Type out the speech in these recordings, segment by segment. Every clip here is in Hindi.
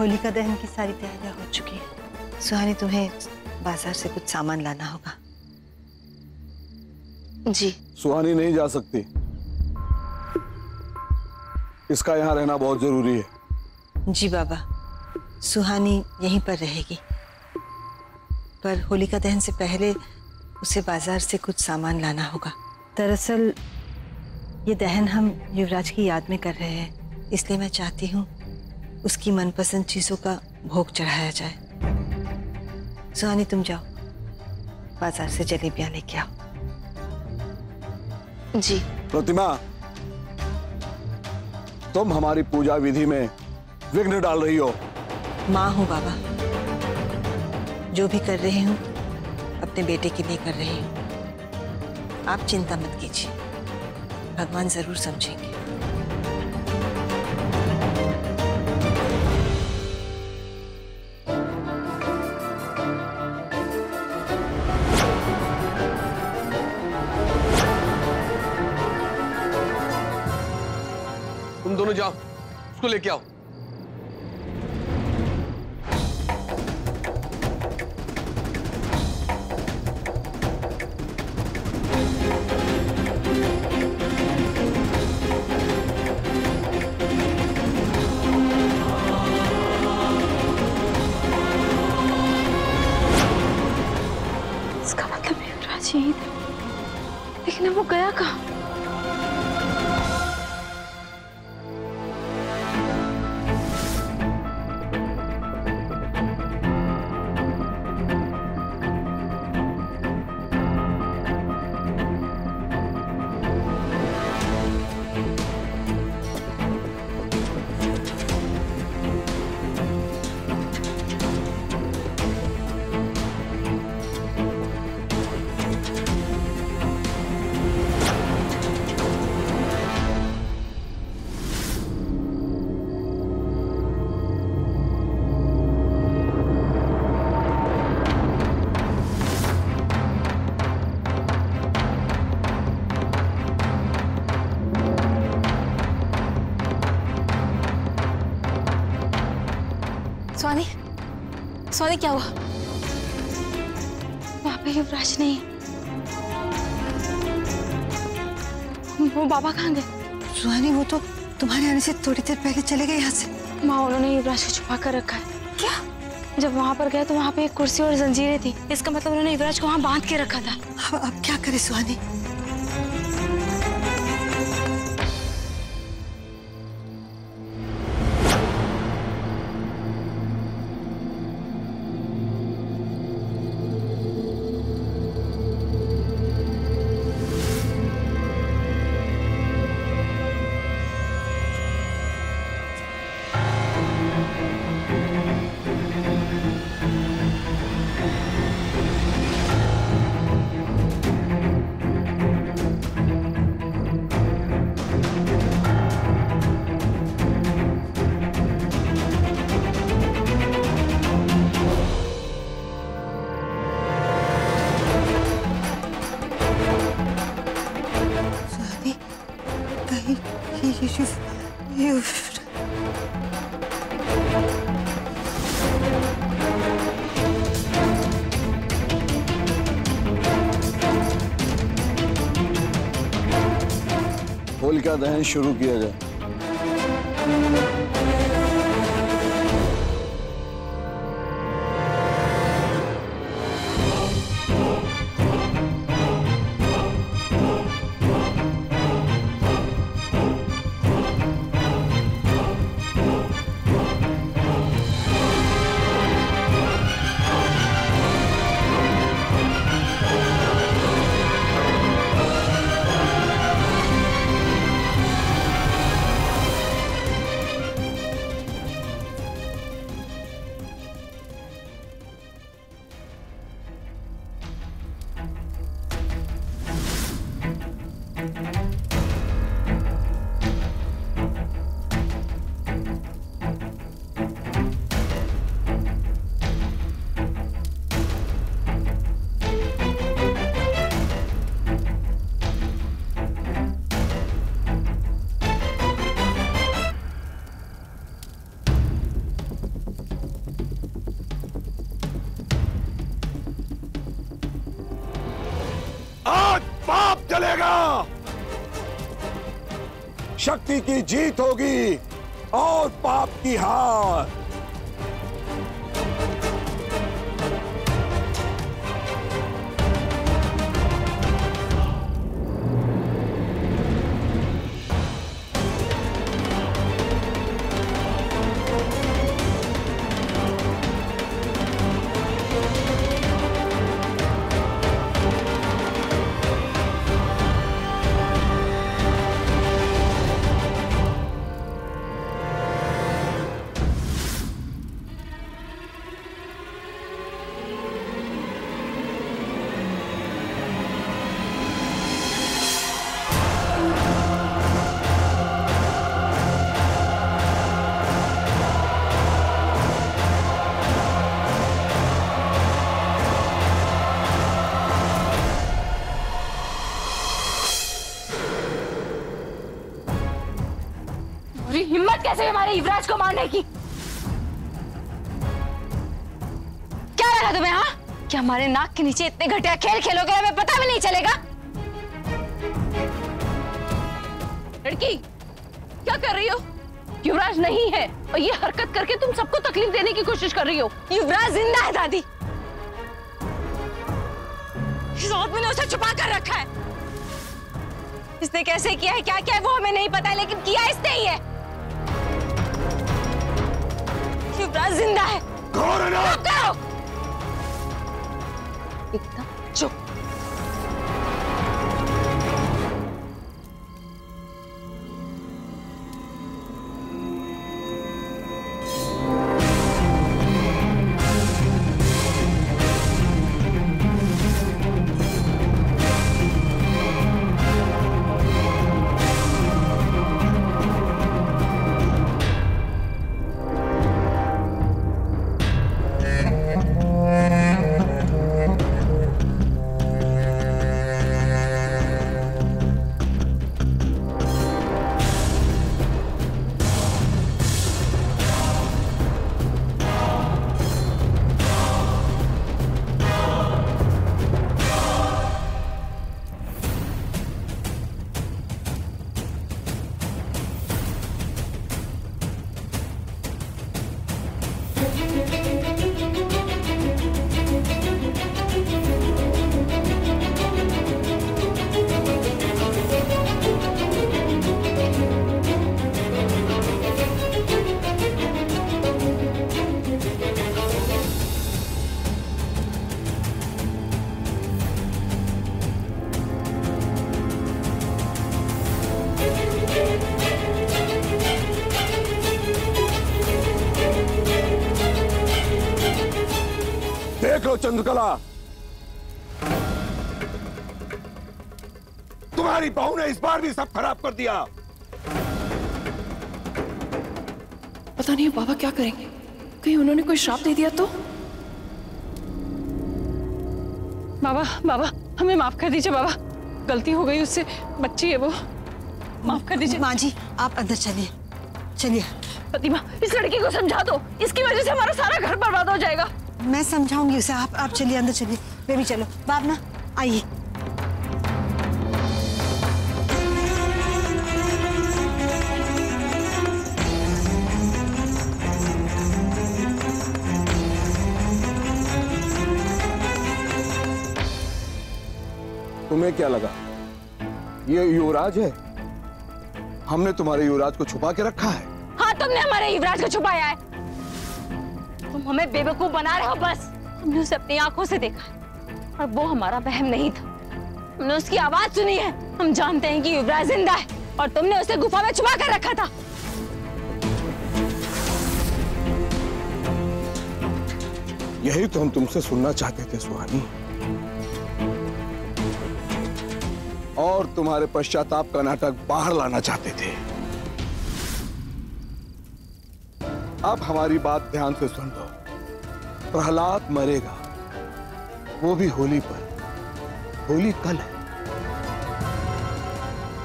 होलिका दहन की सारी तैयारियां हो चुकी है। सुहानी, तुम्हें बाजार से कुछ सामान लाना होगा। जी। सुहानी नहीं जा सकती, इसका यहाँ रहना बहुत जरूरी है। जी बाबा, सुहानी यहीं पर रहेगी, पर होलिका दहन से पहले उसे बाजार से कुछ सामान लाना होगा। दरअसल ये दहन हम युवराज की याद में कर रहे हैं, इसलिए मैं चाहती हूँ उसकी मनपसंद चीजों का भोग चढ़ाया जाए। सुहानी, तुम जाओ बाजार से जलेबियां लेके आओ। जी। प्रतिमा, तुम हमारी पूजा विधि में विघ्न डाल रही हो। माँ हूँ बाबा, जो भी कर रही हूँ अपने बेटे के लिए कर रही हूँ। आप चिंता मत कीजिए, भगवान जरूर समझेंगे। तुम दोनों जाओ, उसको लेके आओ। इसका मतलब युवराज यही था, लेकिन अब वो गया कहाँ? स्वानी, स्वानी क्या हुआ? वहां पे युवराज नहीं है। वो बाबा कहाँ गए? सुहानी, वो तो तुम्हारे आने से थोड़ी देर पहले चले गए यहाँ से। माँ, उन्होंने युवराज को छुपा कर रखा है। क्या? जब वहां पर गए तो वहां पे एक कुर्सी और जंजीरें थी, इसका मतलब उन्होंने युवराज को वहां बांध के रखा था। अब क्या करे सुहानी? होलिका दहन शुरू किया जाए। पाप जलेगा। शक्ति की जीत होगी और पाप की हार। हिम्मत कैसे हमारे युवराज को मारने की? क्या लगा तुम्हें? हाँ, क्या हमारे नाक के नीचे इतने घटिया खेल खेलोगे हमें पता भी नहीं चलेगा? लड़की क्या कर रही हो? युवराज नहीं है और ये हरकत करके तुम सबको तकलीफ देने की कोशिश कर रही हो। युवराज जिंदा है दादी। इस आदमी ने उसे छुपा कर रखा है। इसने कैसे किया है, क्या किया है वो हमें नहीं पता है, लेकिन किया इसने ही है। युवराज जिंदा है। चुप करो। एकदम चुप। देख लो चंद्रकला, तुम्हारी बहू ने इस बार भी सब खराब कर दिया। पता नहीं बाबा क्या करेंगे, कहीं उन्होंने कोई श्राप दे दिया तो? बाबा बाबा हमें माफ कर दीजिए बाबा, गलती हो गई उससे, बच्ची है वो, माफ कर दीजिए। माँ जी आप अंदर चलिए, चलिए। प्रतिमा इस लड़की को समझा दो, इसकी वजह से हमारा सारा घर बर्बाद हो जाएगा। मैं समझाऊंगी उसे, आप चलिए अंदर चलिए। बेबी चलो, भावना आइए। तुम्हें क्या लगा ये युवराज है? हमने तुम्हारे युवराज को छुपा के रखा है। हाँ तुमने हमारे युवराज को छुपाया है। तुम हमें बेवकूफ बना रहे हो बस। हमने उसे अपनी आंखों से देखा है और वो हमारा वहम नहीं था। हमने उसकी आवाज सुनी है। हम जानते हैं कि युवराज जिंदा है और तुमने उसे गुफा में छुपा कर रखा था। यही तो हम तुमसे सुनना चाहते थे सुहानी, और तुम्हारे पश्चाताप का नाटक बाहर लाना चाहते थे। अब हमारी बात ध्यान से सुन लो। प्रहलाद मरेगा, वो भी होली पर। होली कल है।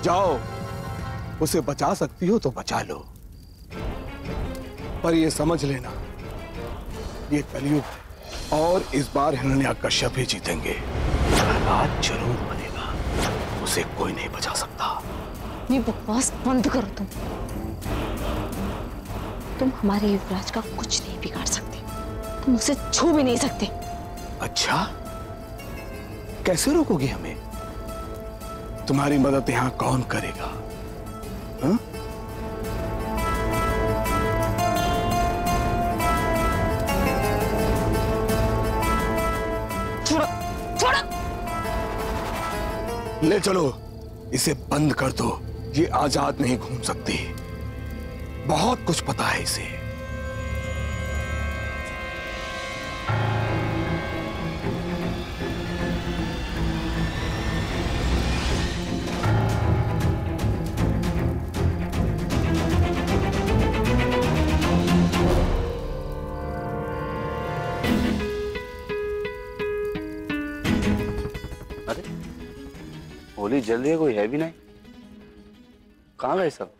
जाओ, उसे बचा सकती हो तो बचा लो, पर ये समझ लेना ये कलयुग है और इस बार हिरण्याकश्यप ही जीतेंगे। प्रहलाद जरूर मरेगा। उसे कोई नहीं बचा सकता। ये बकवास बंद करो तुम हमारे युवराज का कुछ नहीं बिगाड़ सकते, तुम उसे छू भी नहीं सकते। अच्छा, कैसे रोकोगे हमें? तुम्हारी मदद यहां कौन करेगा? हा? छोड़ो छोड़ो। ले चलो, इसे बंद कर दो। ये आजाद नहीं घूम सकती, बहुत कुछ पता है इसे। अरे होली जल रही है, कोई है भी नहीं, कहाँ गए सब?